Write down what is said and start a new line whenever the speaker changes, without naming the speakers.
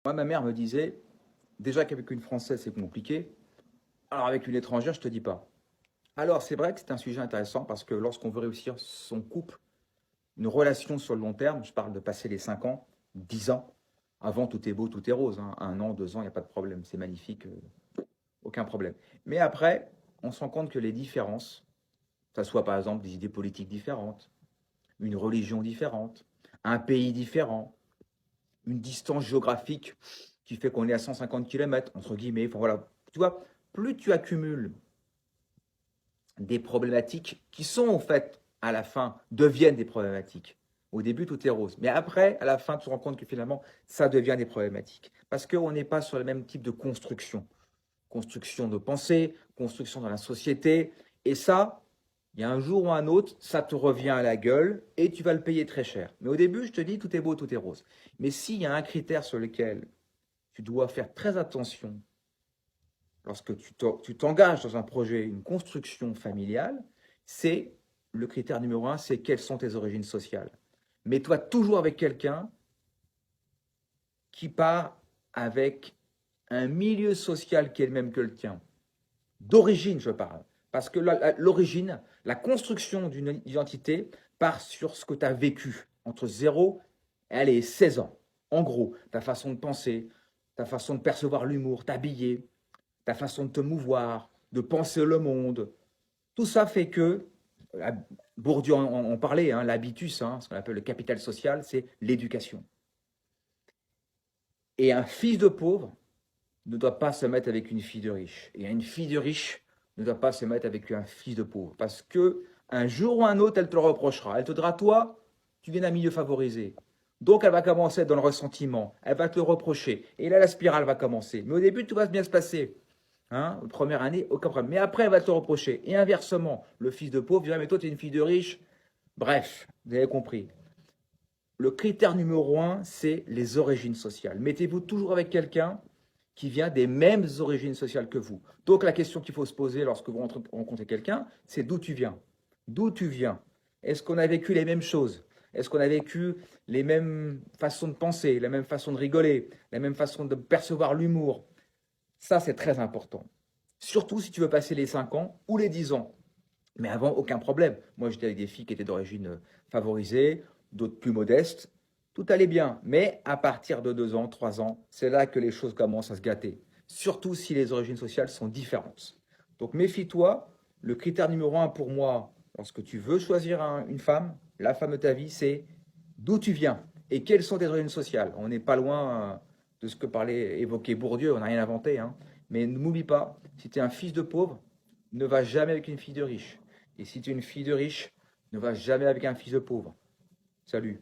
Moi, ma mère me disait, déjà qu'avec une Française, c'est compliqué, alors avec une étrangère, je te dis pas. Alors, c'est vrai que c'est un sujet intéressant parce que lorsqu'on veut réussir son couple, une relation sur le long terme, je parle de passer les 5 ans, 10 ans, avant tout est beau, tout est rose, hein. 1 an, 2 ans, il n'y a pas de problème, c'est magnifique, aucun problème. Mais après, on se rend compte que les différences, que ce soit par exemple des idées politiques différentes, une religion différente, un pays différent, une distance géographique qui fait qu'on est à 150 km, entre guillemets. Enfin, voilà. Tu vois, plus tu accumules des problématiques qui sont, en fait, à la fin, deviennent des problématiques. Au début, tout est rose. Mais après, à la fin, tu te rends compte que finalement, ça devient des problématiques. Parce qu'on n'est pas sur le même type de construction. Construction de pensée, construction dans la société. Et ça, il y a un jour ou un autre, ça te revient à la gueule et tu vas le payer très cher. Mais au début, je te dis, tout est beau, tout est rose. Mais s'il y a un critère sur lequel tu dois faire très attention lorsque tu t'engages dans un projet, une construction familiale, c'est le critère numéro un, c'est quelles sont tes origines sociales. Mets-toi toujours avec quelqu'un qui part avec un milieu social qui est le même que le tien. D'origine, je parle. Parce que l'origine, la construction d'une identité part sur ce que tu as vécu entre 0 et 16 ans. En gros, ta façon de penser, ta façon de percevoir l'humour, t'habiller, ta façon de te mouvoir, de penser le monde. Tout ça fait que, Bourdieu en parlait, hein, l'habitus, hein, ce qu'on appelle le capital social, c'est l'éducation. Et un fils de pauvre ne doit pas se mettre avec une fille de riche. Et une fille de riche ne doit pas se mettre avec un fils de pauvre. Parce que un jour ou un autre, elle te le reprochera. Elle te dira, toi, tu viens d'un milieu favorisé. Donc, elle va commencer dans le ressentiment. Elle va te le reprocher. Et là, la spirale va commencer. Mais au début, tout va bien se passer. Hein, première année, aucun problème. Mais après, elle va te le reprocher. Et inversement, le fils de pauvre dira, mais toi, tu es une fille de riche. Bref, vous avez compris. Le critère numéro un, c'est les origines sociales. Mettez-vous toujours avec quelqu'un qui vient des mêmes origines sociales que vous. Donc la question qu'il faut se poser lorsque vous rencontrez quelqu'un, c'est d'où tu viens. D'où tu viens? Est-ce qu'on a vécu les mêmes choses? Est-ce qu'on a vécu les mêmes façons de penser, la même façon de rigoler, la même façon de percevoir l'humour? Ça, c'est très important. Surtout si tu veux passer les 5 ans ou les 10 ans. Mais avant, aucun problème. Moi, j'étais avec des filles qui étaient d'origine favorisée, d'autres plus modestes. Tout allait bien. Mais à partir de 2 ans, 3 ans, c'est là que les choses commencent à se gâter. Surtout si les origines sociales sont différentes. Donc méfie-toi. Le critère numéro un pour moi, lorsque tu veux choisir une femme, la femme de ta vie, c'est d'où tu viens et quelles sont tes origines sociales. On n'est pas loin de ce que évoquait Bourdieu, on n'a rien inventé. Hein. Mais n'oublie pas, si tu es un fils de pauvre, ne va jamais avec une fille de riche. Et si tu es une fille de riche, ne va jamais avec un fils de pauvre. Salut.